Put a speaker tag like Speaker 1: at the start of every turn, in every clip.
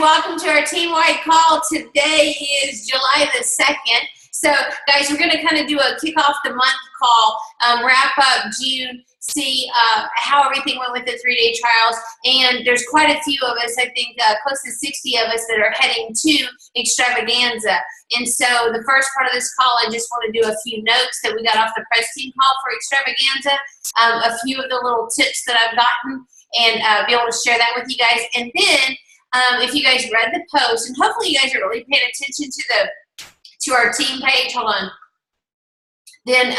Speaker 1: welcome to our team-wide call. Today is July the 2nd. So, guys, we're going to kind of do a kick off the month call, wrap up June, see how everything went with the 3-day trials. And there's quite a few of us, I think close to 60 of us that are heading to Extravaganza. And so the first part of this call, I just want to do a few notes that we got off the press team call for Extravaganza, a few of the little tips that I've gotten, and be able to share that with you guys. And then if you guys read the post, and hopefully you guys are really paying attention to our team page, hold on. Then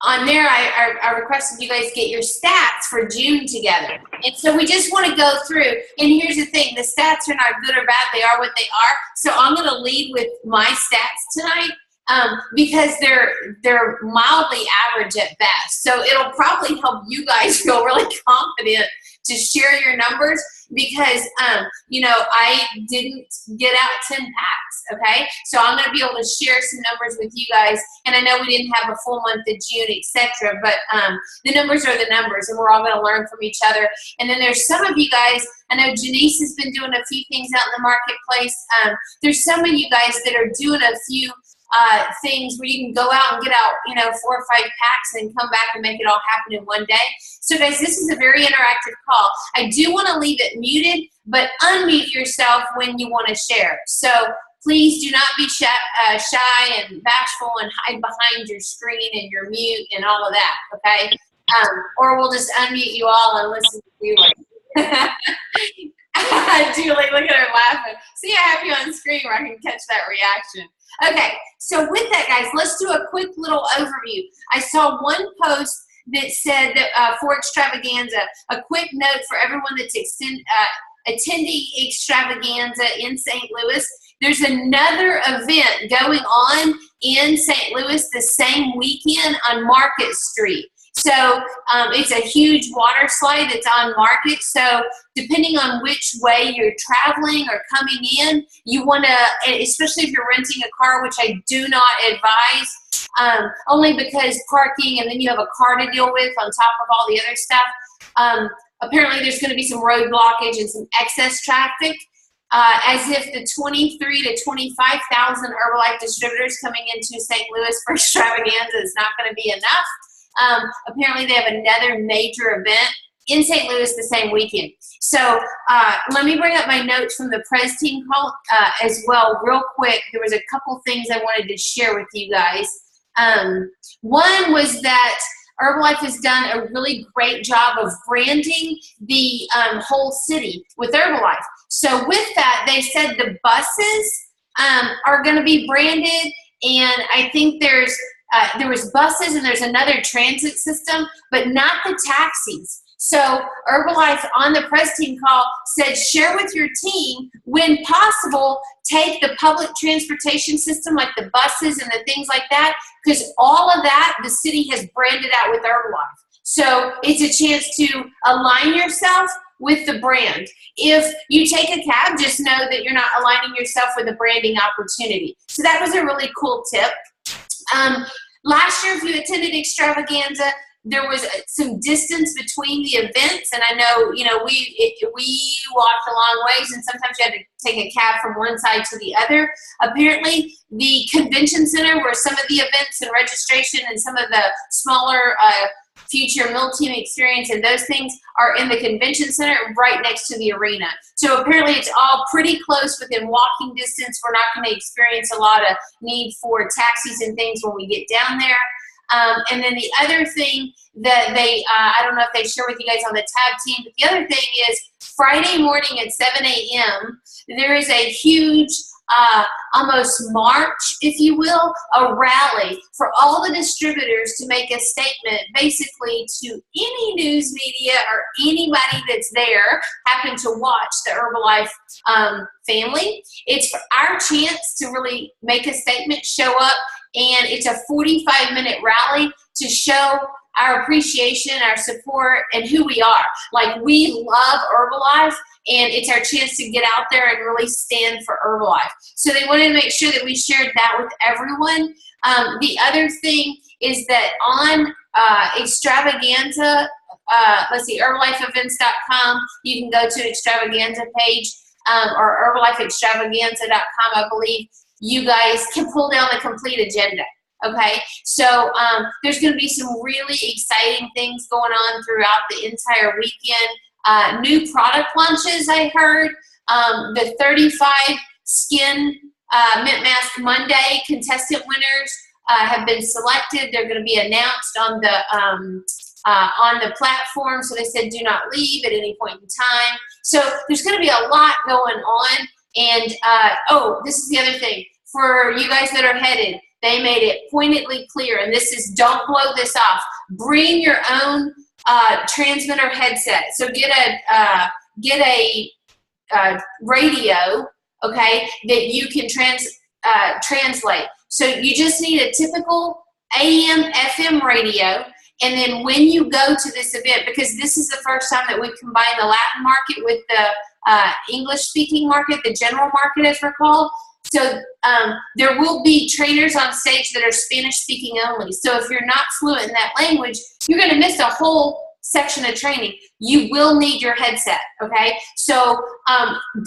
Speaker 1: on there, I requested you guys get your stats for June together. And so we just want to go through, and here's the thing, the stats are not good or bad, they are what they are. So I'm going to lead with my stats tonight. Because they're mildly average at best. So it'll probably help you guys feel really confident to share your numbers because, you know, I didn't get out 10 packs, okay? So I'm going to be able to share some numbers with you guys. And I know we didn't have a full month of June, etc. But the numbers are the numbers, and we're all going to learn from each other. And then there's some of you guys, I know Janice has been doing a few things out in the marketplace. There's some of you guys that are doing a few things where you can go out and get out, you know, 4 or 5 packs and come back and make it all happen in one day. So guys, this is a very interactive call. I do want to leave it muted, but unmute yourself when you want to share. So please do not be shy and bashful and hide behind your screen and your mute and all of that, okay? Or we'll just unmute you all and listen to you. Julie, look at her laughing. See, I have you on screen where I can catch that reaction. Okay, so with that, guys, let's do a quick little overview. I saw one post that said that for Extravaganza, a quick note for everyone that's attending Extravaganza in St. Louis. There's another event going on in St. Louis the same weekend on Market Street. So it's a huge water slide that's on Market. So depending on which way you're traveling or coming in, you want to, especially if you're renting a car, which I do not advise, only because parking and then you have a car to deal with on top of all the other stuff. Apparently there's going to be some road blockage and some excess traffic. As if the 23 to 25,000 Herbalife distributors coming into St. Louis for Extravaganza is not going to be enough. Apparently they have another major event in St. Louis the same weekend. So let me bring up my notes from the press team call as well real quick. There was a couple things I wanted to share with you guys. One was that Herbalife has done a really great job of branding the whole city with Herbalife. So with that, they said the buses are going to be branded, and I think there was buses and there's another transit system, but not the taxis. So Herbalife on the press team call said, share with your team, when possible, take the public transportation system like the buses and the things like that, because all of that the city has branded out with Herbalife. So it's a chance to align yourself with the brand. If you take a cab, just know that you're not aligning yourself with a branding opportunity. So that was a really cool tip. Last year, if you attended Extravaganza, there was some distance between the events, and I know, you know, we walked a long ways, and sometimes you had to take a cab from one side to the other. Apparently, the convention center where some of the events and registration and some of the smaller future Mill Team experience and those things are in the convention center right next to the arena. So apparently it's all pretty close within walking distance. We're not going to experience a lot of need for taxis and things when we get down there. And then the other thing that they, I don't know if they share with you guys on the tab team, but the other thing is Friday morning at 7 a.m., there is a huge almost march, if you will, a rally for all the distributors to make a statement basically to any news media or anybody that's there happen to watch the Herbalife family. It's our chance to really make a statement, show up, and it's a 45-minute rally to show our appreciation, our support, and who we are. Like, we love Herbalife, and it's our chance to get out there and really stand for Herbalife. So they wanted to make sure that we shared that with everyone. The other thing is that on Extravaganza, let's see, herbalifeevents.com, you can go to Extravaganza page. or herbalifeextravaganza.com, I believe, you guys can pull down the complete agenda. Okay, so there's going to be some really exciting things going on throughout the entire weekend. New product launches, I heard. The 35 Skin Mint Mask Monday contestant winners have been selected. They're going to be announced on the platform. So they said do not leave at any point in time. So there's going to be a lot going on. And oh, this is the other thing. For you guys that are headed, they made it pointedly clear, and this is, don't blow this off. Bring your own transmitter headset. So get a radio, okay, that you can translate. So you just need a typical AM, FM radio, and then when you go to this event, because this is the first time that we've combined the Latin market with the English-speaking market, the general market as we're called. So there will be trainers on stage that are Spanish-speaking only. So if you're not fluent in that language, you're going to miss a whole section of training. You will need your headset, okay? So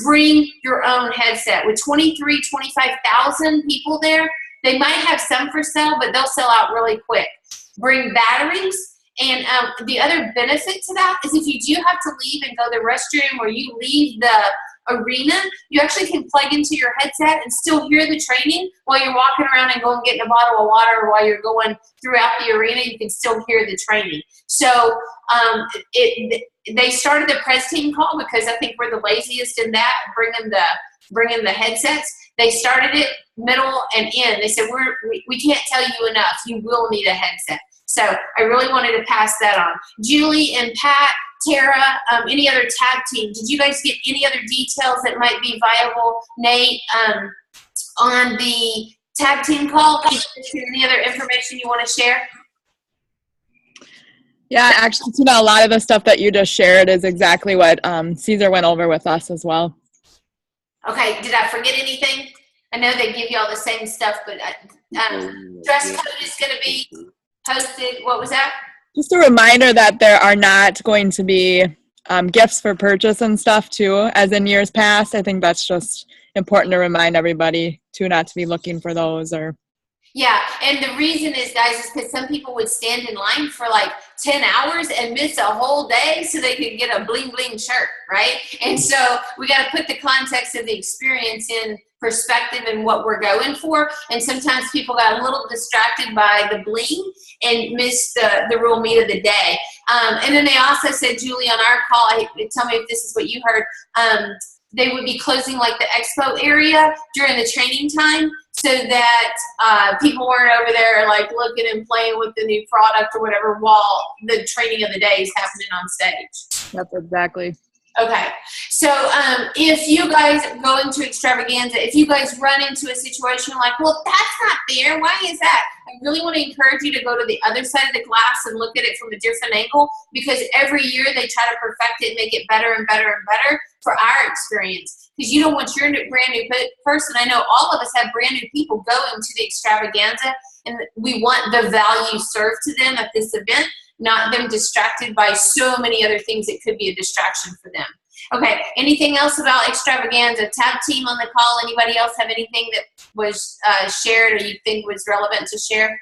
Speaker 1: bring your own headset. With 25,000 people there, they might have some for sale, but they'll sell out really quick. Bring batteries. And the other benefit to that is if you do have to leave and go to the restroom, or you leave the arena, you actually can plug into your headset and still hear the training while you're walking around and going getting a bottle of water, or while you're going throughout the arena, you can still hear the training. So they started the press team call because I think we're the laziest in that, bringing the headsets. They started it middle and end. They said, we can't tell you enough. You will need a headset. So I really wanted to pass that on. Julie and Pat, Tara, any other tag team, did you guys get any other details that might be viable? Nate, on the tag team call, any other information you want to share?
Speaker 2: Yeah, actually, a lot of the stuff that you just shared is exactly what Caesar went over with us as well.
Speaker 1: Okay, did I forget anything? I know they give you all the same stuff, but dress code is going to be posted. What was that?
Speaker 2: Just a reminder that there are not going to be gifts for purchase and stuff too, as in years past. I think that's just important to remind everybody to not to be looking for those. Or
Speaker 1: yeah, and the reason is, guys, is because some people would stand in line for like 10 hours and miss a whole day so they could get a bling bling shirt, right? And so we got to put the context of the experience in perspective and what we're going for. And sometimes people got a little distracted by the bling and missed the real meat of the day. And then they also said, Julie, on our call, tell me if this is what you heard, they would be closing like the expo area during the training time so that people weren't over there like looking and playing with the new product or whatever while the training of the day is happening on stage.
Speaker 2: That's exactly.
Speaker 1: Okay, so if you guys go into Extravaganza, if you guys run into a situation like, well, that's not fair, why is that? I really want to encourage you to go to the other side of the glass and look at it from a different angle, because every year they try to perfect it and make it better and better and better for our experience. Because you don't want your brand new person. I know all of us have brand new people going to the Extravaganza, and we want the value served to them at this event, not them distracted by so many other things that could be a distraction for them. Okay, anything else about Extravaganza? Tab team on the call, anybody else have anything that was shared or you think was relevant to share?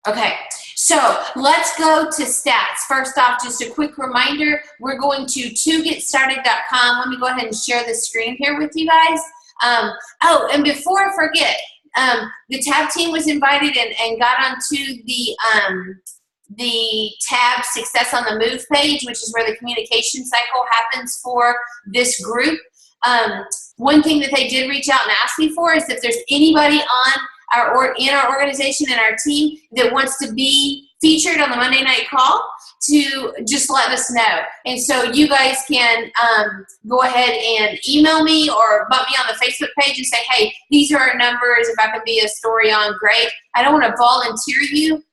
Speaker 1: Okay, so let's go to stats. First off, just a quick reminder, we're going to toGetStarted.com. Let me go ahead and share the screen here with you guys. Oh, and before I forget, the tab team was invited and got onto the tab Success on the Move page, which is where the communication cycle happens for this group. One thing that they did reach out and ask me for is if there's anybody on in our organization and our team that wants to be featured on the Monday night call, to just let us know. And so you guys can go ahead and email me or bump me on the Facebook page and say, hey, these are our numbers. If I can be a story on, great. I don't want to volunteer you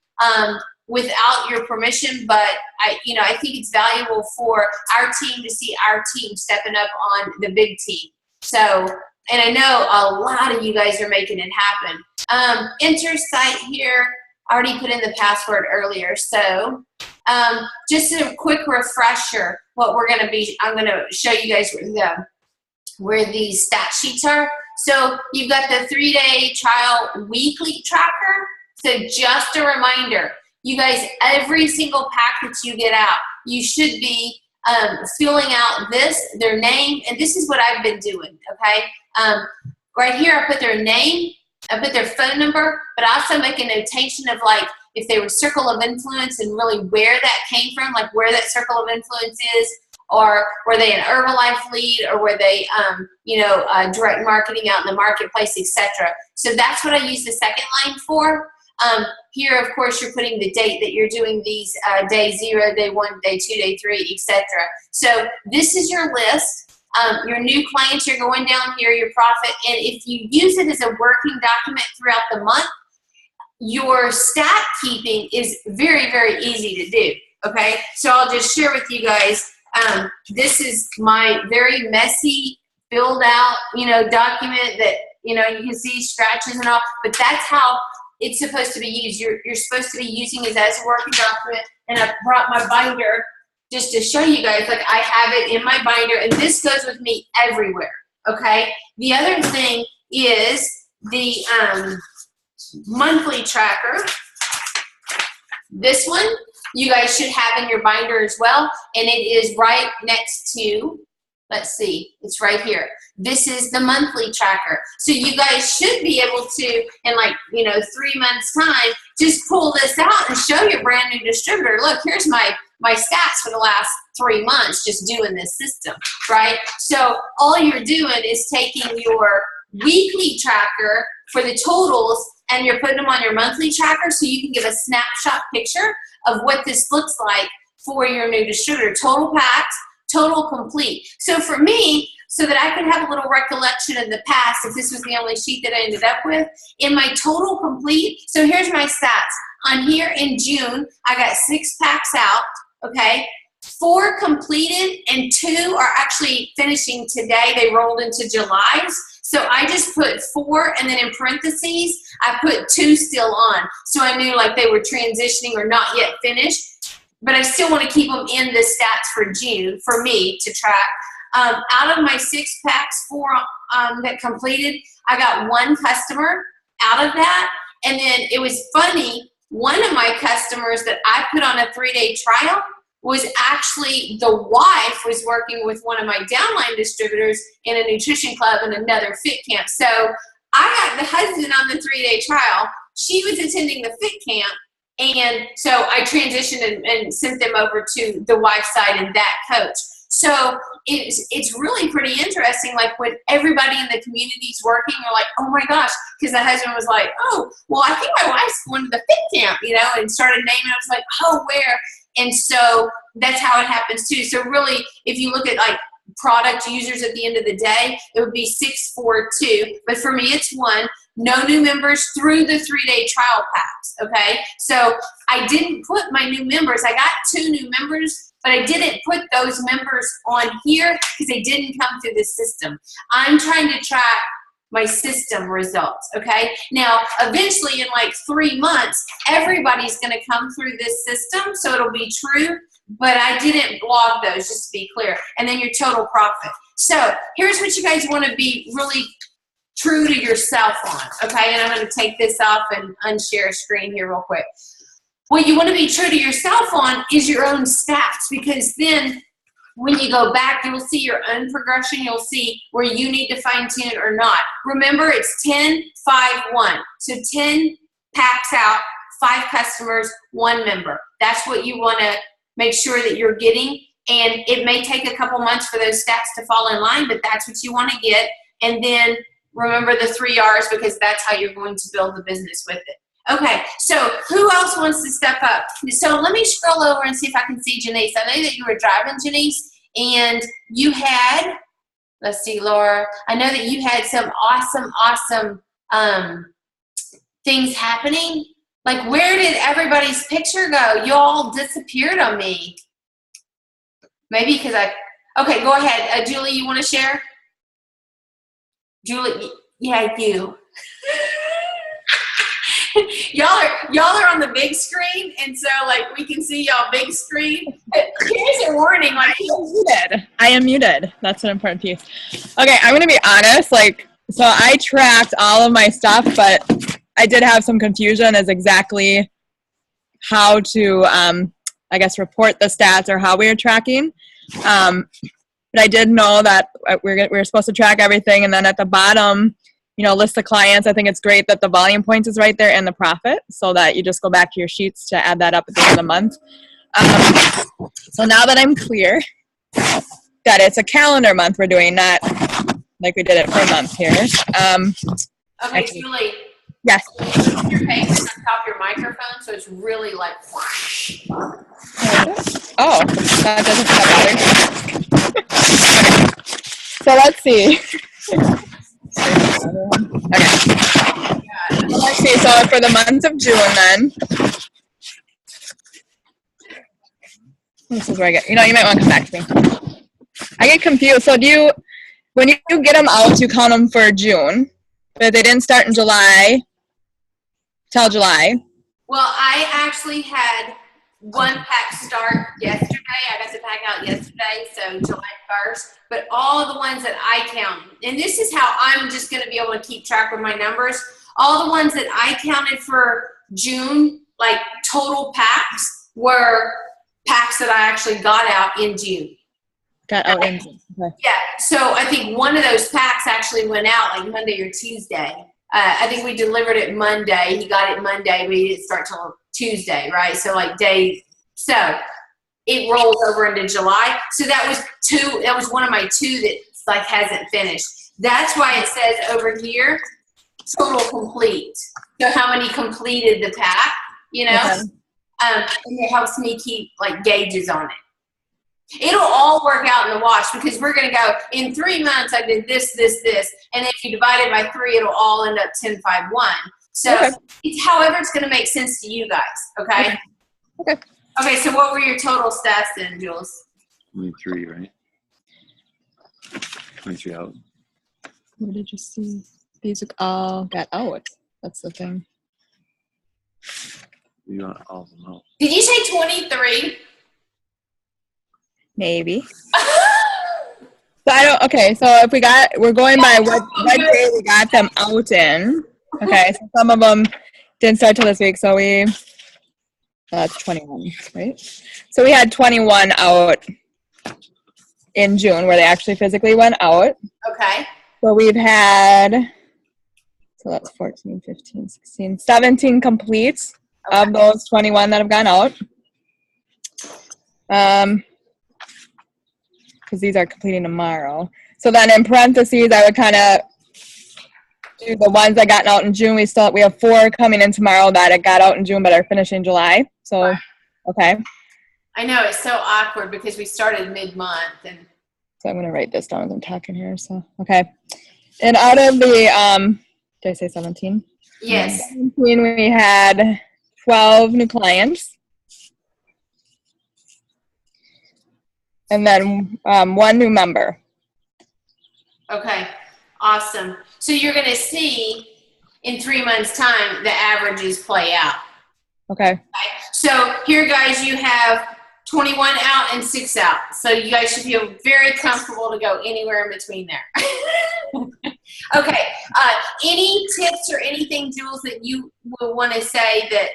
Speaker 1: without your permission, but I think it's valuable for our team to see our team stepping up on the big team. So, and I know a lot of you guys are making it happen. Enter site here. I already put in the password earlier, so Just a quick refresher, what I'm going to show you guys where these stat sheets are. So you've got the 3-day trial weekly tracker. So just a reminder, you guys, every single pack that you get out, you should be filling out their name, and this is what I've been doing, okay? Right here, I put their name, I put their phone number, but I also make a notation of like if they were circle of influence and really where that came from, like where that circle of influence is, or were they an Herbalife lead, or were they, direct marketing out in the marketplace, etc. So that's what I use the second line for. Here, of course, you're putting the date that you're doing these day 0, day 1, day 2, day 3, etc. So this is your list. Your new clients, you're going down here, your profit, and if you use it as a working document throughout the month, your stat keeping is very, very easy to do, okay? So I'll just share with you guys, this is my very messy, filled out, document that, you can see scratches and all, but that's how it's supposed to be used. You're supposed to be using it as a working document, and I brought my binder just to show you guys, like I have it in my binder, and this goes with me everywhere, okay? The other thing is the monthly tracker. This one you guys should have in your binder as well, and it is right next to, let's see, it's right here. This is the monthly tracker. So you guys should be able to, in 3 months time, just pull this out and show your brand new distributor, look, here's my stats for the last 3 months just doing this system, right? So all you're doing is taking your weekly tracker for the totals and you're putting them on your monthly tracker so you can give a snapshot picture of what this looks like for your new distributor. Total packs, total complete. So for me, so that I could have a little recollection of the past, if this was the only sheet that I ended up with, in my total complete, so here's my stats. On here in June, I got 6 packs out, okay? 4 completed and 2 are actually finishing today. They rolled into July's. So I just put 4 and then in parentheses, I put 2 still on. So I knew like they were transitioning or not yet finished, but I still want to keep them in the stats for June for me to track. Out of my 6 packs, 4 that completed, I got 1 customer out of that. And then it was funny, one of my customers that I put on a 3-day trial was actually the wife was working with one of my downline distributors in a nutrition club and another fit camp. So I got the husband on the 3-day trial. She was attending the fit camp. And so I transitioned and sent them over to the wife side and that coach. So it's really pretty interesting, like when everybody in the community is working, you're like, oh my gosh, because the husband was like, oh, well, I think my wife's going to the fit camp, and started naming. I was like, oh, where? And so that's how it happens too. So really, if you look at like product users at the end of the day, it would be 642. But for me, it's 1. No new members through the 3-day trial packs, okay? So I didn't put my new members. I got 2 new members, but I didn't put those members on here because they didn't come through the system. I'm trying to track my system results, okay? Now, eventually in like 3 months, everybody's gonna come through this system, so it'll be true, but I didn't log those, just to be clear. And then your total profit. So here's what you guys wanna be really true to yourself on, okay? And I'm gonna take this off and unshare screen here real quick. What you wanna be true to yourself on is your own stats, because then when you go back, you'll see your own progression. You'll see where you need to fine tune it or not. Remember, it's 10, 5, 1. So 10 packs out, 5 customers, 1 member. That's what you want to make sure that you're getting. And it may take a couple months for those stats to fall in line, but that's what you want to get. And then remember the 3 R's, because that's how you're going to build the business with it. Okay, so who else wants to step up? So let me scroll over and see if I can see Janice. I know that you were driving, Janice, and you had, let's see, Laura, I know that you had some awesome things happening. Like, where did everybody's picture go? You all disappeared on me. Maybe because okay, go ahead. Julie, you want to share? Julie, yeah, you. y'all are on the big screen, and so like we can see y'all big screen. Here's a warning, like
Speaker 2: I am muted. That's an important piece. Okay, I'm gonna be honest. Like, so I tracked all of my stuff, but I did have some confusion as exactly how to, I guess, report the stats or how we were tracking. But I did know that we're supposed to track everything, and then at the bottom, list the clients. I think it's great that the volume points is right there and the profit, so that you just go back to your sheets to add that up at the end of the month. So now that I'm clear that it's a calendar month we're doing, not like we did it per month here.
Speaker 1: Okay, actually, Julie.
Speaker 2: Yes.
Speaker 1: Your face is on top of your microphone, so it's really like.
Speaker 2: Oh, that doesn't bother. So let's see. Okay. Let's see. So for the month of June, then. This is where I get. You might want to come back to me. I get confused. So when you get them out, you count them for June, but they didn't start in July. Till July.
Speaker 1: Well, I actually had one pack start yesterday. I got the pack out yesterday, so July 1st. But all the ones that I counted, and this is how I'm just going to be able to keep track of my numbers. All the ones that I counted for June, like total packs, were packs that I actually got out in June.
Speaker 2: Got out in June. Okay.
Speaker 1: Yeah. So I think one of those packs actually went out like Monday or Tuesday. I think we delivered it Monday. He got it Monday, but he didn't start till Tuesday, right? So like so it rolls over into July. So that was one of my two that like hasn't finished. That's why it says over here, total complete. So how many completed the pack,
Speaker 2: Okay.
Speaker 1: And it helps me keep like gauges on it. It'll all work out in the wash because we're going to go in 3 months. I did this, and if you divide it by 3, it'll all end up 10-5-1. So
Speaker 2: okay.
Speaker 1: It's however it's going to make sense to you guys. Okay.
Speaker 2: Okay.
Speaker 1: Okay. So what were your total stats then, Jules?
Speaker 3: 23, right? 23 out.
Speaker 2: What did you see? These all got out. That's the thing.
Speaker 3: You want all of them out.
Speaker 1: Did you say 23?
Speaker 2: Maybe. So okay, so if we're going by what day we got them out in. Okay, so some of them didn't start till this week, so that's 21, right? So we had 21 out in June where they actually physically went out.
Speaker 1: Okay.
Speaker 2: So we've had, so that's 14, 15, 16, 17 completes of those 21 that have gone out. Because these are completing tomorrow. So then in parentheses, I would kind of do the ones that got out in June. We have 4 coming in tomorrow that got out in June but are finishing July. So, okay.
Speaker 1: I know, it's so awkward because we started mid-month. And
Speaker 2: so I'm going to write this down as I'm talking here. So, okay. And out of the, did I say 17?
Speaker 1: Yes.
Speaker 2: 17, we had 12 new clients. And then 1 new member.
Speaker 1: Okay, awesome. So you're going to see in 3 months' time the averages play out.
Speaker 2: Okay.
Speaker 1: So here, guys, you have 21 out and 6 out. So you guys should feel very comfortable to go anywhere in between there. Okay. Any tips or anything, Jules, that you will want to say that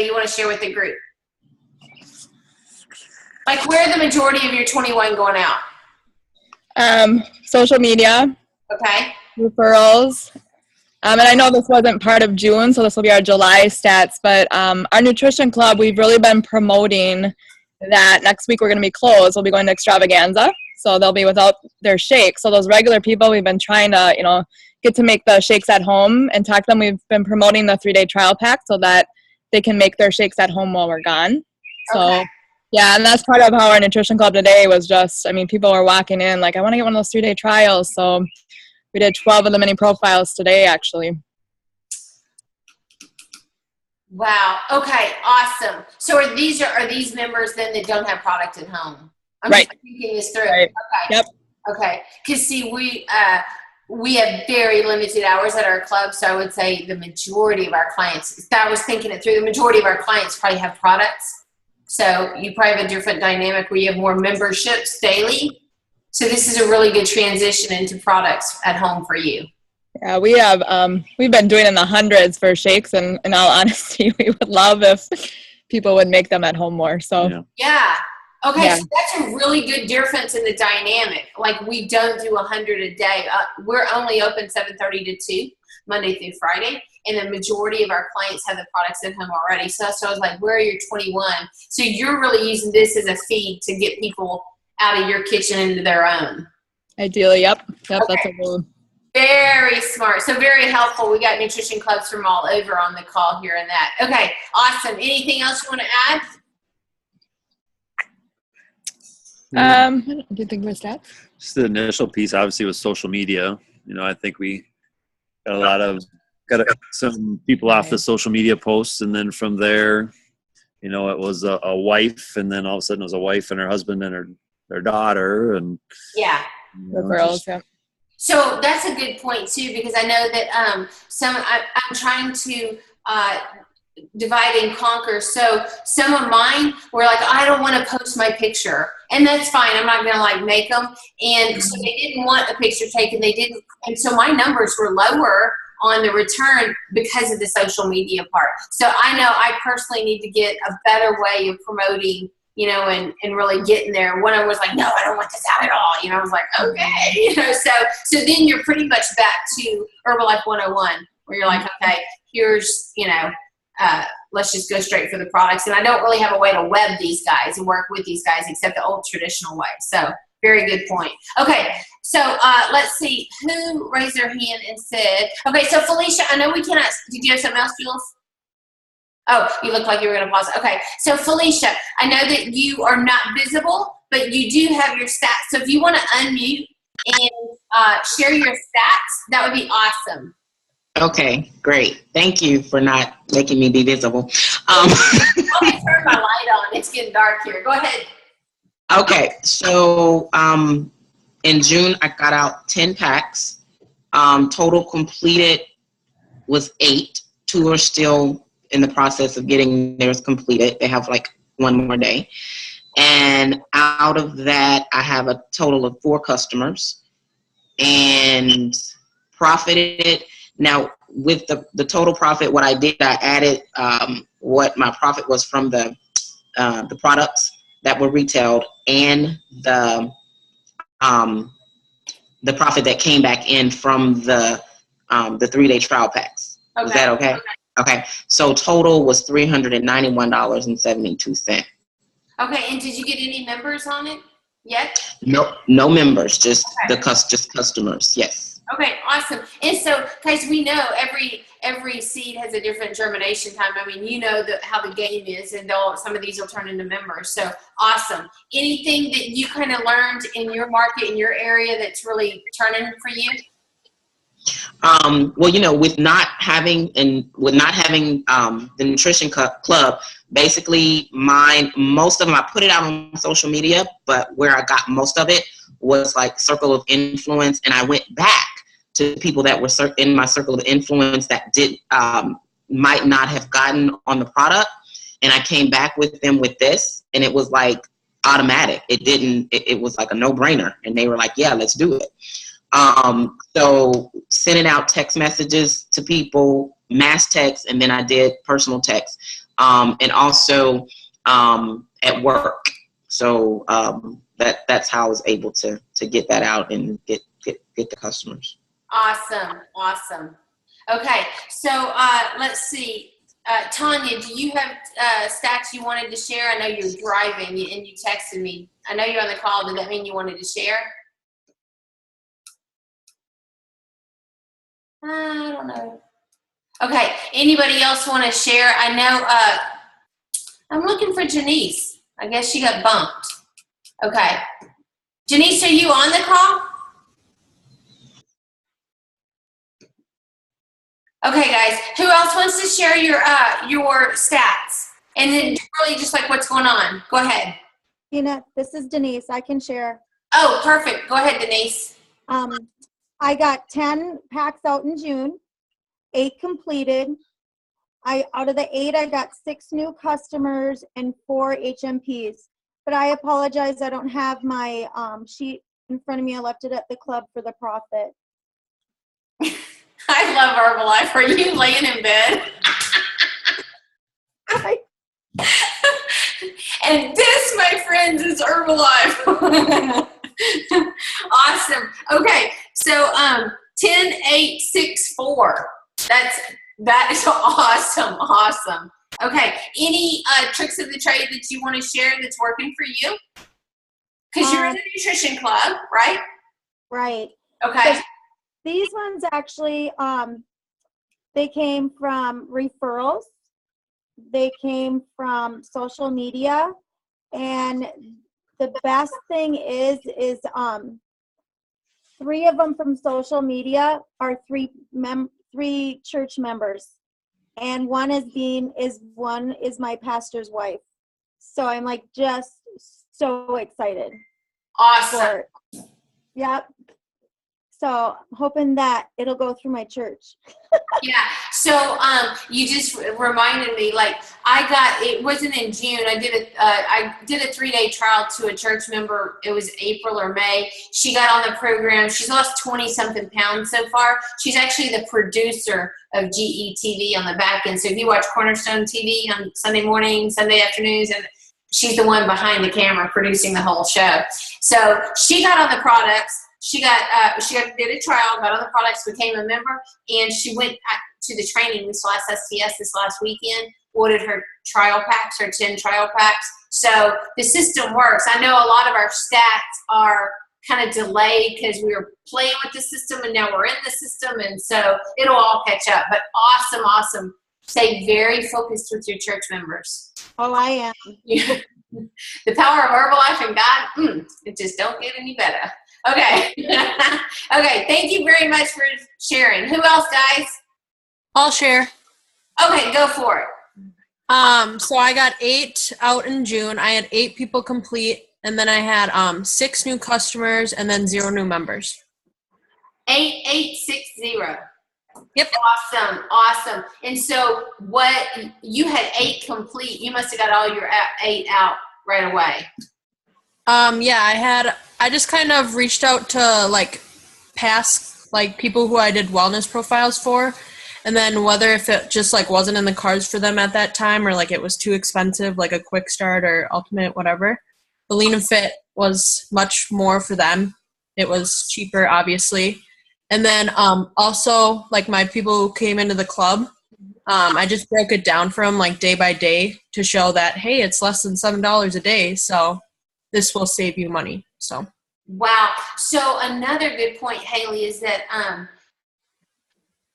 Speaker 1: you want to share with the group? Like, where are the majority of your 21 going out?
Speaker 2: Social media.
Speaker 1: Okay.
Speaker 2: Referrals. And I know this wasn't part of June, so this will be our July stats, but our nutrition club, we've really been promoting that next week we're going to be closed. We'll be going to Extravaganza, so they'll be without their shakes. So those regular people, we've been trying to, get to make the shakes at home and talk to them. We've been promoting the 3-day trial pack so that they can make their shakes at home while we're gone. So.
Speaker 1: Okay.
Speaker 2: Yeah, and that's part of how our nutrition club today was just, people were walking in like, I want to get one of those 3-day trials. So we did 12 of the mini profiles today, actually.
Speaker 1: Wow. Okay, awesome. So are these members then that don't have product at home? I'm
Speaker 2: right.
Speaker 1: just thinking this through.
Speaker 2: Right.
Speaker 1: Okay.
Speaker 2: Yep.
Speaker 1: Okay. Because see, we have very limited hours at our club, so I would say the majority of our clients, I was thinking it through, the majority of our clients probably have products. So you probably have a different dynamic where you have more memberships daily. So this is a really good transition into products at home for you.
Speaker 2: Yeah, we have, we've been doing in the hundreds for shakes, and in all honesty, we would love if people would make them at home more. So
Speaker 1: Yeah. Okay,
Speaker 2: Yeah.
Speaker 1: so that's a really good difference in the dynamic. Like, we don't do 100 a day. We're only open 7:30 to 2, Monday through Friday, and the majority of our clients have the products at home already. So I was like, where are your 21? So you're really using this as a feed to get people out of your kitchen into their own.
Speaker 2: Ideally, yep,
Speaker 1: Okay.
Speaker 2: that's a goal.
Speaker 1: Very smart. So very helpful. We got nutrition clubs from all over on the call here and that. Okay, awesome. Anything else you want to add?
Speaker 2: Do you think we're stats?
Speaker 3: Just the initial piece, obviously, with social media. You know, I think we got some people off the social media posts, and then from there, you know, it was a wife, and then all of a sudden it was a wife and her husband and their daughter, and
Speaker 1: Yeah.
Speaker 2: The girls, yeah.
Speaker 1: So that's a good point too, because I know that I'm trying to divide and conquer. So some of mine were like, I don't want to post my picture, and that's fine. I'm not going to like make them. And so they didn't want a picture taken. They didn't. And so my numbers were lower on the return because of the social media part. So I know I personally need to get a better way of promoting, you know, and really getting there. One of them was like, no, I don't want this out at all. You know, I was like, okay. You know, so then you're pretty much back to Herbalife 101, where you're like, okay, here's, you know, let's just go straight for the products. And I don't really have a way to web these guys and work with these guys except the old traditional way. So very good point. Okay, so let's see who raised their hand and said, okay, so Felicia, I know we cannot, did you have something else, Jules? Oh, you look like you were going to pause. Okay, so Felicia, I know that you are not visible, but you do have your stats. So if you want to unmute and share your stats, that would be awesome.
Speaker 4: Okay, great. Thank you for not making me be visible.
Speaker 1: Let me turn my light on. It's getting dark here. Go ahead.
Speaker 4: Okay, so in June, I got out 10 packs. Total completed was 8. 2 are still in the process of getting theirs completed. They have like one more day. And out of that, I have a total of 4 customers and profited. Now, with the total profit, what I did, I added what my profit was from the products that were retailed and the profit that came back in from the 3-day trial packs. Okay. Is that okay? Okay. So total was $391.72.
Speaker 1: Okay, and did you get any members on it yet?
Speaker 4: No members, just just customers. Yes.
Speaker 1: Okay, awesome. And so, guys, we know every seed has a different germination time. I mean, you know how the game is, and some of these will turn into members. So awesome. Anything that you kind of learned in your market, in your area, that's really turning for you?
Speaker 4: Well, you know, with not having the nutrition club, basically most of them, I put it out on social media, but where I got most of it was like circle of influence, and I went back to people that were in my circle of influence that might not have gotten on the product, and I came back with them with this, and it was like automatic. It was like a no-brainer, and they were like, yeah, let's do it. So sending out text messages to people, mass text, and then I did personal text, and also at work. So that's how I was able to get that out and get the customers.
Speaker 1: Awesome. Okay, so let's see. Tanya, do you have stats you wanted to share? I know you're driving and you texted me. I know you're on the call. Did that mean you wanted to share? I don't know. Okay, anybody else want to share? I know I'm looking for Janice. I guess she got bumped. Okay. Janice, are you on the call? Okay, guys. Who else wants to share your stats? And then really just like what's going on. Go ahead.
Speaker 5: Tina, this is Denise. I can share.
Speaker 1: Oh, perfect. Go ahead, Denise.
Speaker 5: I got 10 packs out in June, 8 completed. Out of the 8, I got 6 new customers and 4 HMPs. But I apologize, I don't have my sheet in front of me. I left it at the club for the profit.
Speaker 1: I love Herbalife. Are you laying in bed? And this, my friends, is Herbalife. Awesome. Okay, so 10864. That is awesome. Okay, any tricks of the trade that you want to share that's working for you? Because you're in the nutrition club, right?
Speaker 5: Right.
Speaker 1: Okay.
Speaker 5: So these ones actually, they came from referrals. They came from social media, and the best thing is 3 of them from social media are 3 church members, and one is my pastor's wife. So I'm like just so excited.
Speaker 1: Awesome.
Speaker 5: Yep. So hoping that it'll go through my church.
Speaker 1: Yeah. So you just reminded me. Like it wasn't in June. I did a 3-day trial to a church member. It was April or May. She got on the program. She's lost 20-something pounds so far. She's actually the producer of GETV on the back end. So if you watch Cornerstone TV on Sunday morning, Sunday afternoons, and she's the one behind the camera producing the whole show. So she got on the products. She did a trial, got on the products, became a member, and she went to the training this last STS this last weekend, ordered her trial packs, her 10 trial packs. So the system works. I know a lot of our stats are kind of delayed because we were playing with the system and now we're in the system, and so it'll all catch up. But awesome. Stay very focused with your church members.
Speaker 5: Oh, I am.
Speaker 1: Yeah. The power of Herbalife and God, it just don't get any better. Okay. Okay, thank you very much for sharing. Who else, guys?
Speaker 6: I'll share.
Speaker 1: Okay, go for it.
Speaker 6: So I got 8 out in June. I had 8 people complete, and then I had 6 new customers and then 0 new members.
Speaker 1: 8860.
Speaker 6: Yep.
Speaker 1: Awesome. And so what you had 8 complete, you must have got all your 8 out right away.
Speaker 6: Yeah, I just kind of reached out to past people who I did wellness profiles for, and then whether if it just wasn't in the cards for them at that time, or it was too expensive, like a quick start or ultimate, whatever. The Lean and Fit was much more for them. It was cheaper, obviously. And then also my people who came into the club, I just broke it down for them day by day to show that, hey, it's less than $7 a day, so this will save you money. So
Speaker 1: wow. So another good point, Haley, is that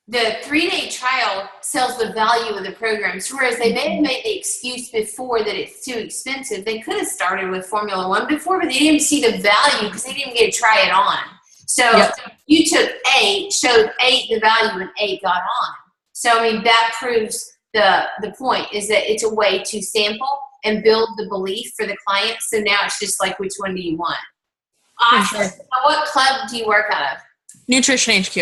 Speaker 1: the 3-day trial sells the value of the programs, whereas they may have made the excuse before that it's too expensive. They could have started with Formula One before, but they didn't see the value because they didn't get to try it on. So You took 8, showed 8 the value, and 8 got on. So I mean that proves the point is that it's a way to sample and build the belief for the client. So now it's just which one do you want? Awesome.
Speaker 6: Sure.
Speaker 1: So what club do you work out of?
Speaker 6: Nutrition HQ.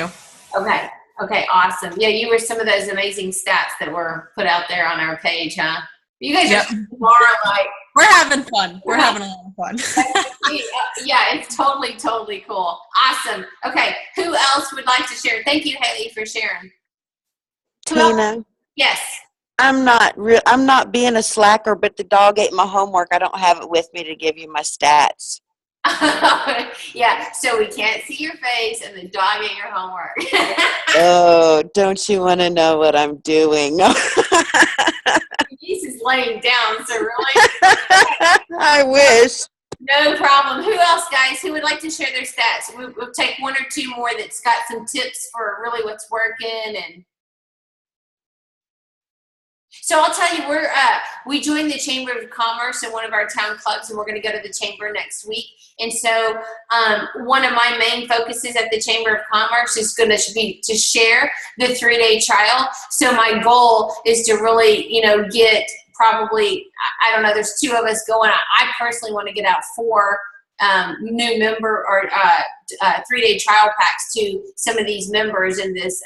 Speaker 1: Okay, awesome. Yeah, you were some of those amazing stats that were put out there on our page, huh? You guys are
Speaker 6: we're having fun. We're having a lot of fun.
Speaker 1: Yeah, it's totally cool. Awesome. Okay, who else would like to share? Thank you, Haley, for sharing.
Speaker 7: Tina,
Speaker 1: Yes.
Speaker 7: I'm not being a slacker, but the dog ate my homework. I don't have it with me to give you my stats.
Speaker 1: Yeah, so we can't see your face, and the dog ate your homework.
Speaker 7: Oh, don't you want to know what I'm doing?
Speaker 1: Denise is laying down, so really.
Speaker 7: I wish.
Speaker 1: No problem. Who else, guys? Who would like to share their stats? We'll take 1 or 2 more that's got some tips for really what's working. And so I'll tell you, we joined the Chamber of Commerce in one of our town clubs, and we're going to go to the Chamber next week. And so one of my main focuses at the Chamber of Commerce is going to be to share the 3-day trial. So my goal is to really, get probably, I don't know, there's 2 of us going. I personally want to get out 4 new member or 3-day trial packs to some of these members in this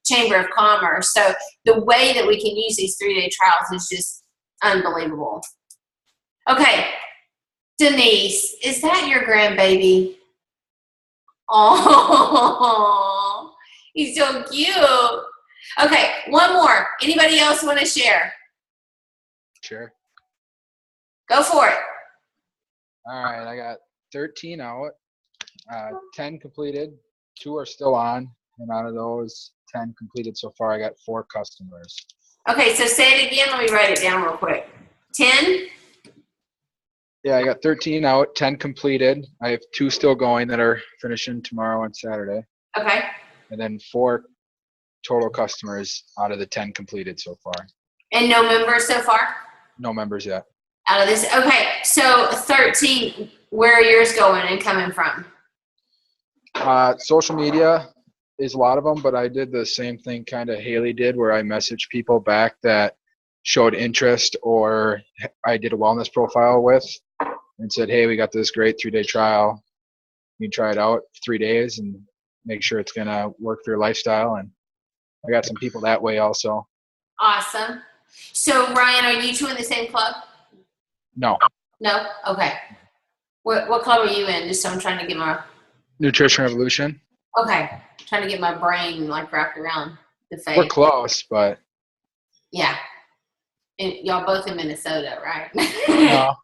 Speaker 1: Chamber of Commerce. So the way that we can use these 3-day trials is just unbelievable. Okay, Denise, is that your grandbaby? Oh, he's so cute. Okay, one more. Anybody else want to share?
Speaker 8: Sure.
Speaker 1: Go for it.
Speaker 8: All right, I got 13 out, 10 completed, 2 are still on, and out of those 10 completed so far, I got 4 customers.
Speaker 1: Okay, so say it again. Let me write it down real quick. 10?
Speaker 8: Yeah, I got 13 out, 10 completed. I have 2 still going that are finishing tomorrow and Saturday,
Speaker 1: Okay.
Speaker 8: and then 4 total customers out of the 10 completed so far.
Speaker 1: And no members so far?
Speaker 8: No members yet.
Speaker 1: Out of this? Okay, so 13, where are yours going and coming from?
Speaker 8: Social media is a lot of them, but I did the same thing kind of Haley did, where I messaged people back that showed interest or I did a wellness profile with and said, hey, we got this great 3-day trial. You can try it out for 3 days and make sure it's going to work for your lifestyle. And I got some people that way also.
Speaker 1: Awesome. So, Ryan, are you two in the same club?
Speaker 8: No.
Speaker 1: No? Okay. What club are you in? Just so I'm trying to get my...
Speaker 8: Nutrition Revolution.
Speaker 1: Okay. Trying to get my brain, like, wrapped around the face.
Speaker 8: We're close, but...
Speaker 1: Yeah. And y'all both in Minnesota, right?
Speaker 8: No.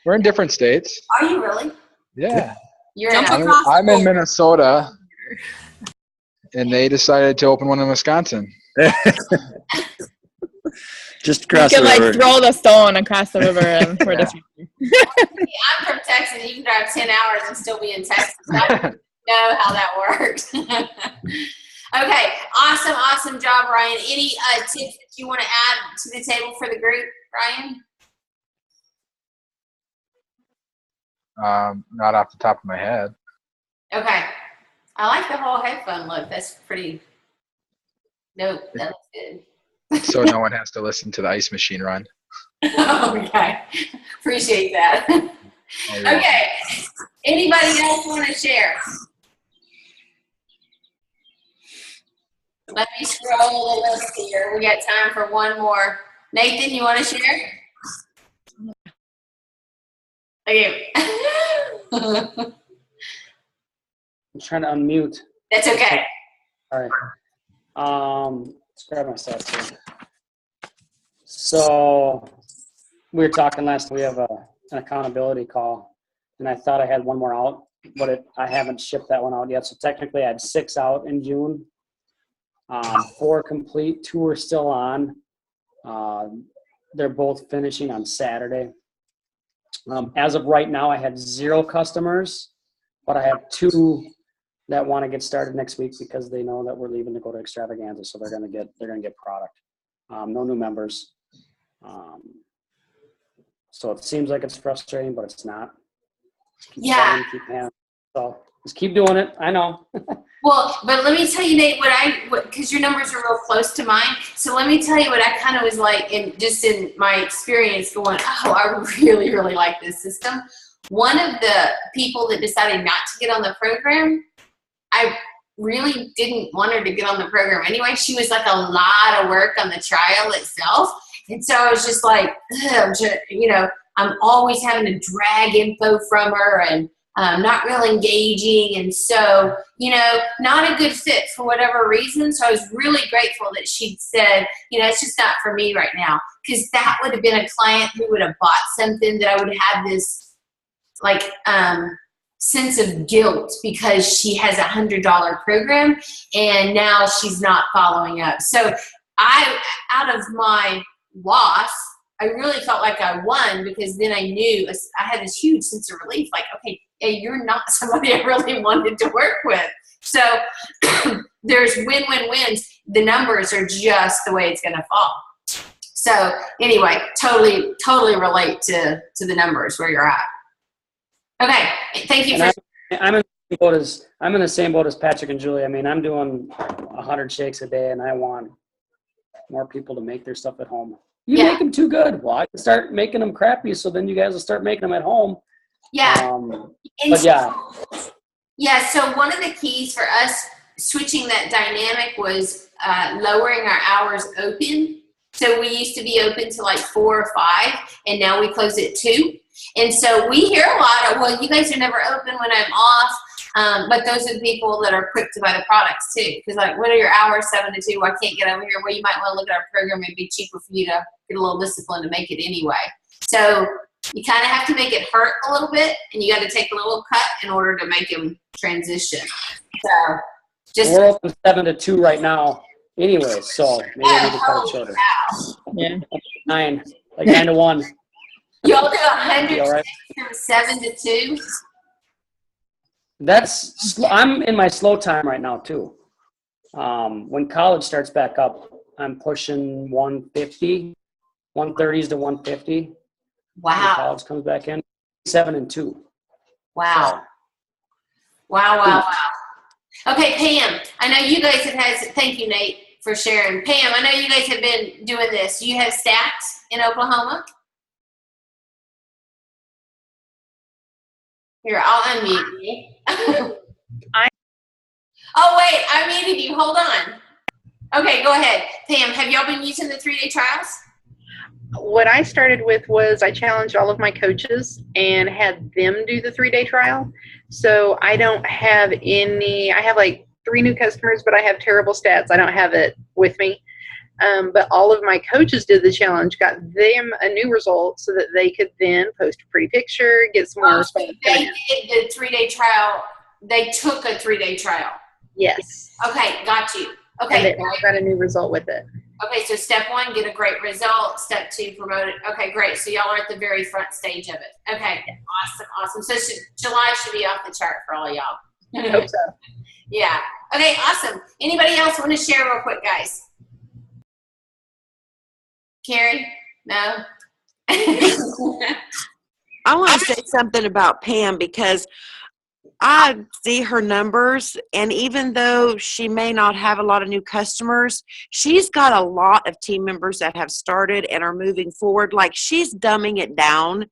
Speaker 8: We're in different states.
Speaker 1: Are you really?
Speaker 8: Yeah.
Speaker 1: You're in
Speaker 8: I'm in Minnesota, and they decided to open one in Wisconsin.
Speaker 3: Just
Speaker 2: You
Speaker 3: across
Speaker 2: can
Speaker 3: the
Speaker 2: like
Speaker 3: river.
Speaker 2: throw the stone across the river and we're just
Speaker 1: I'm from Texas. You can drive 10 hours and still be in Texas. I don't know how that works. Okay, awesome job, Ryan. Any tips that you want to add to the table for the group, Ryan?
Speaker 8: Not off the top of my head.
Speaker 1: Okay. I like the whole headphone look. That's pretty dope. That looks good.
Speaker 8: So no one has to listen to the ice machine run.
Speaker 1: Okay. Appreciate that. Okay. Anybody else want to share? Let me scroll the list here. We got time for one more. Nathan, you want to share? Okay.
Speaker 9: I'm trying to unmute.
Speaker 1: That's okay.
Speaker 9: All right. Let's grab my stats here. So we were talking last. We have an accountability call, and I thought I had one more out, but I haven't shipped that one out yet. So technically, I had 6 out in June. 4 complete. 2 are still on. They're both finishing on Saturday. As of right now, I had 0 customers, but I have 2 that want to get started next week because they know that we're leaving to go to Extravaganza, so they're gonna get product. No new members. So it seems like it's frustrating, but it's not.
Speaker 1: Yeah.
Speaker 9: So just keep doing it. I know.
Speaker 1: Well, but let me tell you, Nate, because your numbers are real close to mine. So let me tell you what I kind of was like, in my experience going, oh, I really, really like this system. One of the people that decided not to get on the program, I really didn't want her to get on the program anyway. She was like a lot of work on the trial itself. And so I was just like, I'm always having to drag info from her and not real engaging. And so, not a good fit for whatever reason. So I was really grateful that she said, it's just not for me right now. Because that would have been a client who would have bought something that I would have this sense of guilt because she has $100 program and now she's not following up. So out of my loss, I really felt like I won because then I knew I had this huge sense of relief. Like, okay, hey, you're not somebody I really wanted to work with. So there's win-win-wins. The numbers are just the way it's going to fall. So anyway, totally relate to the numbers where you're at. Okay, thank you for.
Speaker 9: I'm in the same boat as Patrick and Julie. I mean, I'm doing 100 shakes a day, and I want more people to make their stuff at home. You make them too good. Well, I can start making them crappy, so then you guys will start making them at home.
Speaker 1: Yeah. And
Speaker 9: But yeah,
Speaker 1: yeah, so one of the keys for us switching that dynamic was lowering our hours open. So we used to be open to like 4 or 5, and now we close at 2. And so we hear a lot of, well, you guys are never open when I'm off. But those are the people that are quick to buy the products too. Because like, what are your hours, 7 to 2? I can't get over here. Well, you might want to look at our program. It'd be cheaper for you to get a little discipline to make it anyway. So you kind of have to make it hurt a little bit, and you got to take a little cut in order to make them transition. So just
Speaker 9: we're open 7 to 2 right now anyway, so maybe we need to cut it shorter.
Speaker 2: Yeah.
Speaker 9: 9 to 1.
Speaker 1: Y'all do 100
Speaker 9: All right.
Speaker 1: from 7 to 2.
Speaker 9: I'm in my slow time right now too. When college starts back up, I'm pushing 150, 130s to 150. When
Speaker 1: Wow.
Speaker 9: college comes back in, 7 and 2.
Speaker 1: Wow. Wow. Okay, Pam, I know you guys have had, thank you, Nate, for sharing. Pam, I know you guys have been doing this. You have stats in Oklahoma? You're all unmuted me. Oh, wait, I muted you. Hold on. Okay, go ahead. Pam, have y'all been using the 3-day trials?
Speaker 10: What I started with was I challenged all of my coaches and had them do the 3-day trial. So I don't have any, I have like 3 new customers, but I have terrible stats. I don't have it with me. But all of my coaches did the challenge, got them a new result so that they could then post a pretty picture, get some more response.
Speaker 1: They did the 3-day trial. They took a 3-day trial.
Speaker 10: Yes.
Speaker 1: Okay, got you.
Speaker 10: And
Speaker 1: Okay.
Speaker 10: they all got a new result with it.
Speaker 1: Okay, so step 1, get a great result. Step 2, promote it. Okay, great. So y'all are at the very front stage of it. Okay, awesome. So July should be off the chart for all y'all.
Speaker 10: I hope so.
Speaker 1: Yeah. Okay, awesome. Anybody else want to share real quick, guys? Carrie? No?
Speaker 7: I want to say something about Pam because I see her numbers, and even though she may not have a lot of new customers, she's got a lot of team members that have started and are moving forward. Like, she's dumbing it down.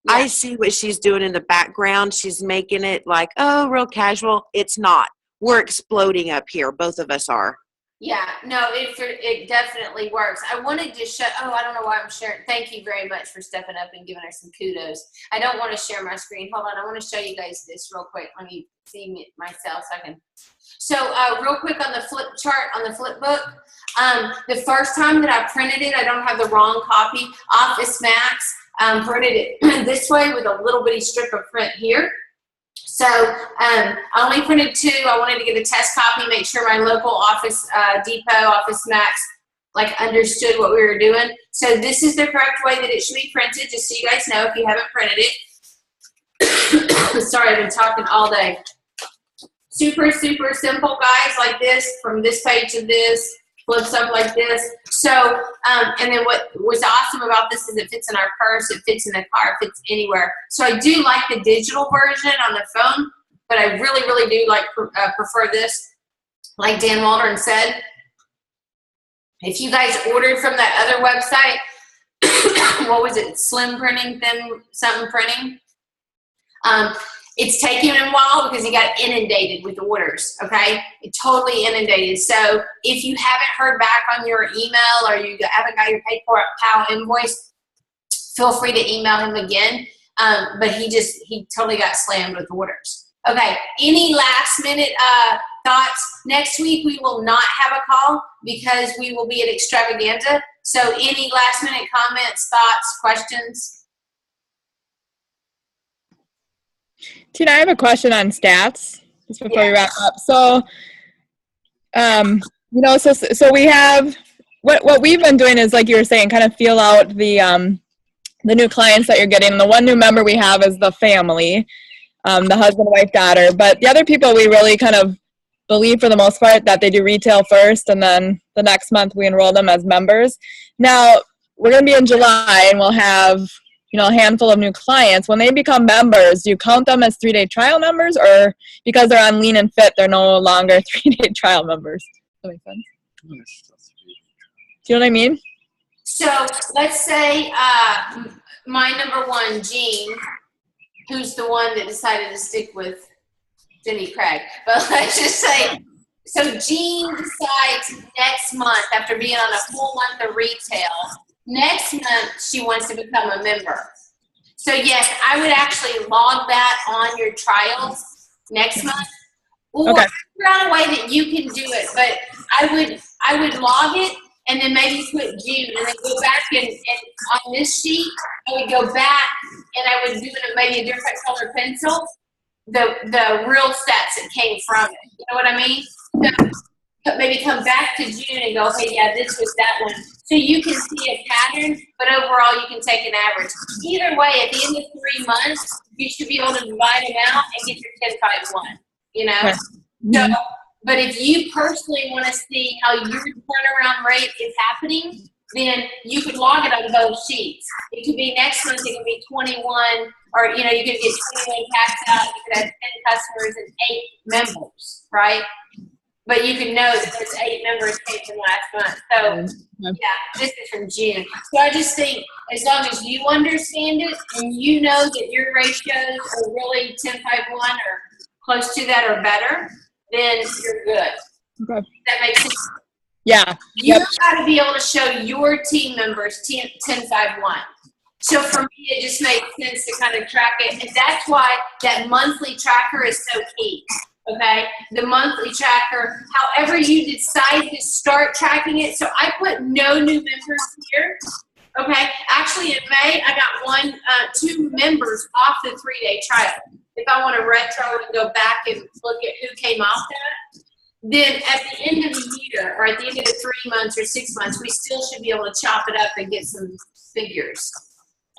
Speaker 1: Yeah.
Speaker 7: I see what she's doing in the background. She's making it like, oh, real casual. It's not. We're exploding up here. Both of us are.
Speaker 1: Yeah, no, it definitely works. I wanted to show, I don't know why I'm sharing. Thank you very much for stepping up and giving her some kudos. I don't want to share my screen. Hold on, I want to show you guys this real quick. Let me see it myself so I can. So real quick on the flip chart, on the flip book, the first time that I printed it, I don't have the wrong copy. Office Max printed it this way with a little bitty strip of print here. So I only printed 2. I wanted to get a test copy, make sure my local Office Depot, Office Max, like understood what we were doing. So this is the correct way that it should be printed, just so you guys know if you haven't printed it. Sorry, I've been talking all day. Super simple, guys, like this, from this page to this, flips up like this. So, and then what was awesome about this is it fits in our purse, it fits in the car, it fits anywhere. So I do like the digital version on the phone, but I really do like prefer this. Like Dan Waldron said, if you guys ordered from that other website, what was it, Slim Printing, Thin something Printing? It's taking a while because he got inundated with orders, okay? It totally inundated. So if you haven't heard back on your email or you haven't got your PayPal invoice, feel free to email him again. But he totally got slammed with orders. Okay, any last minute thoughts? Next week we will not have a call because we will be at Extravaganza. So any last minute comments, thoughts, questions?
Speaker 2: Tina, I have a question on stats just before we wrap up. So, so we have what we've been doing is, like you were saying, kind of feel out the new clients that you're getting. The one new member we have is the family, the husband, wife, daughter. But the other people, we really kind of believe for the most part that they do retail first, and then the next month we enroll them as members. Now we're going to be in July, and we'll have a handful of new clients. When they become members, do you count them as 3-day trial members, or because they're on Lean and Fit, they're no longer 3-day trial members? Does that make sense? Do you know what I mean?
Speaker 1: So let's say my number 1, Jean, who's the one that decided to stick with Jenny Craig. But let's just say, so Jean decides next month, after being on a full month of retail, next month she wants to become a member. So yes, I would actually log that on your trials next month, or
Speaker 2: Okay.
Speaker 1: figure out a way that you can do it. But I would log it and then maybe put June, and then go back and on this sheet I would go back and I would do it in maybe a different color pencil, the real stats that came from it. You know what I mean? So maybe come back to June and go, okay, yeah, this was that one. So you can see a pattern, but overall you can take an average. Either way, at the end of 3 months, you should be able to divide them out and get your 10-5-1, you know?
Speaker 2: Okay.
Speaker 1: So, but if you personally want to see how your turnaround rate is happening, then you could log it on both sheets. It could be next month, it could be 21, or, you know, you could get 21 tax out, you could have 10 customers and 8 members, right? But you can know that there's 8 members came from last month. So, yeah, this is from June. So I just think as long as you understand it and you know that your ratios are really 10-5-1 or close to that or better, then you're good.
Speaker 2: Okay.
Speaker 1: That makes sense.
Speaker 2: Yeah.
Speaker 1: You've got to be able to show your team members 10-5-1. So for me, it just makes sense to kind of track it. And that's why that monthly tracker is so key. Okay, the monthly tracker, however you decide to start tracking it. So I put no new members here. Okay, actually in May, I got 2 members off the 3-day trial. If I want to retro and go back and look at who came off that, then at the end of the year, or at the end of the 3 months or 6 months, we still should be able to chop it up and get some figures.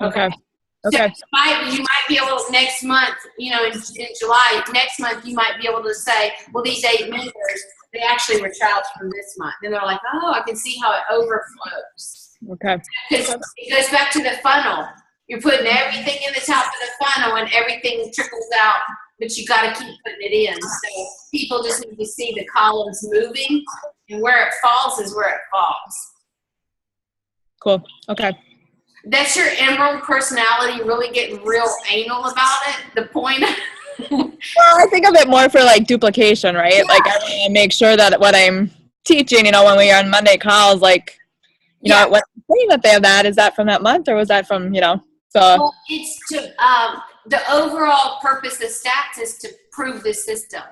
Speaker 2: Okay.
Speaker 1: So
Speaker 2: Okay.
Speaker 1: you might be able next month, you know, in July, next month, you might be able to say, well, these 8 members, they actually were trials from this month. And they're like, oh, I can see how it overflows.
Speaker 2: Okay.
Speaker 1: Because it goes back to the funnel. You're putting everything in the top of the funnel and everything trickles out, but you got to keep putting it in. So people just need to see the columns moving, and where it falls is where it falls.
Speaker 2: Cool. Okay.
Speaker 1: That's your emerald personality really getting real anal about it. The point.
Speaker 2: Well, I think of it more for like duplication, right? Yeah. Like I want to make sure that what I'm teaching, you know, when we are on Monday calls, like, you know, what saying that they have that, is that from that month or was that from, you know, so.
Speaker 1: Well, it's to, the overall purpose of stats is to prove the system.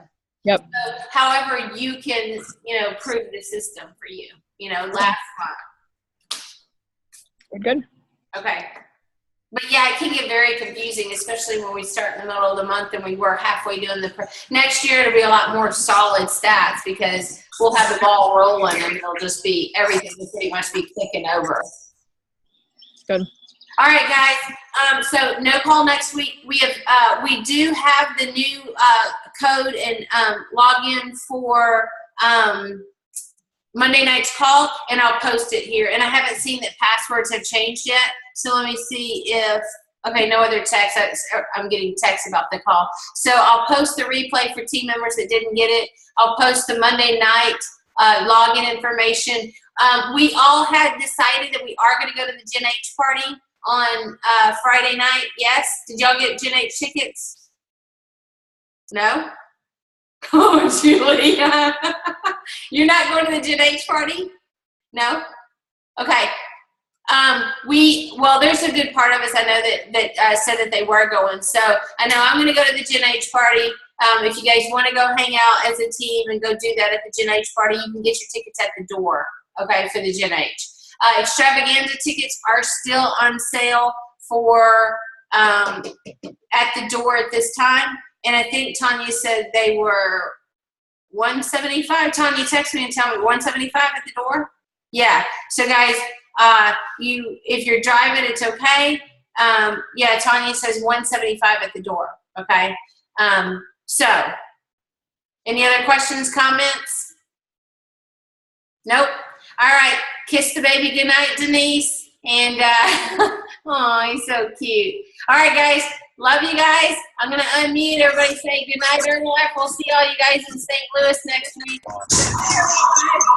Speaker 2: Yep.
Speaker 1: So, however you can, you know, prove the system for you, you know, last month.
Speaker 2: We're good.
Speaker 1: Okay. But yeah, it can get very confusing, especially when we start in the middle of the month and we work halfway doing next year. It'll be a lot more solid stats because we'll have the ball rolling and it'll just be, everything will pretty much be clicking over.
Speaker 2: Good.
Speaker 1: All right, guys. So no call next week. We do have the new code and login for Monday night's call, and I'll post it here. And I haven't seen that passwords have changed yet. So let me see if, okay, no other text. I'm getting texts about the call. So I'll post the replay for team members that didn't get it. I'll post the Monday night login information. We all had decided that we are going to go to the Gen H party on Friday night. Yes? Did y'all get Gen H tickets? No? Oh, Julie. You're not going to the Gen H party? No? Okay. Well, there's a good part of us I know that said that they were going. So I know I'm going to go to the Gen H party. If you guys want to go hang out as a team and go do that at the Gen H party, you can get your tickets at the door, okay, for the Gen H. Extravaganza tickets are still on sale for at the door at this time. And I think Tanya said they were $175. Tanya, text me and tell me $175 at the door. Yeah. So guys, if you're driving, it's okay. Yeah, Tanya says $175 at the door. Okay. So any other questions, comments? Nope. All right. Kiss the baby goodnight, Denise. And oh, he's so cute. All right, guys. Love you guys. I'm going to unmute. Everybody say good night, Herbalife. We'll see all you guys in St. Louis next week.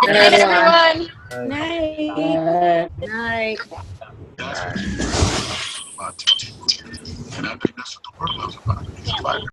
Speaker 2: Good night, everyone.
Speaker 5: Night.
Speaker 9: Night.
Speaker 7: Night.
Speaker 11: my teaching. And I think that's what the world loves about it. It's like